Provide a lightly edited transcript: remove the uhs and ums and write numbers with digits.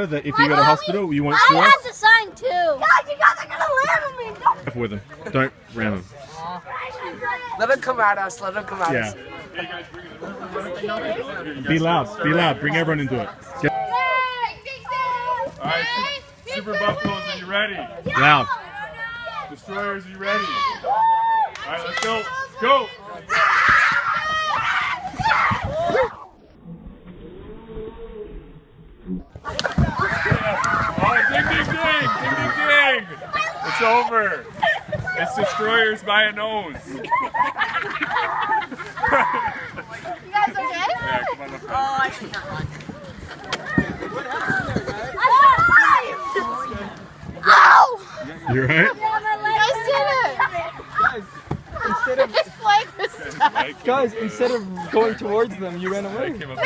That if you go to hospital, you want I suicide. have to sign too. God, you guys are gonna land on me. Careful with them. Don't ram them. Let them come at us. Let them come at us. Yeah. Be loud. Be loud. Bring everyone into it. Get Alright, Super Buffaloes, are you ready? loud. Destroyers, are you ready? Alright, let's go. Go! Oh, ding, ding, ding! Ding, ding, ding! It's over. It's Destroyers by a nose. You guys okay? Yeah, come on, let's go. I think I'm fine. Ow! You right? Instead of, it's like this. Like, Guys, instead of going towards them, you ran away. came up.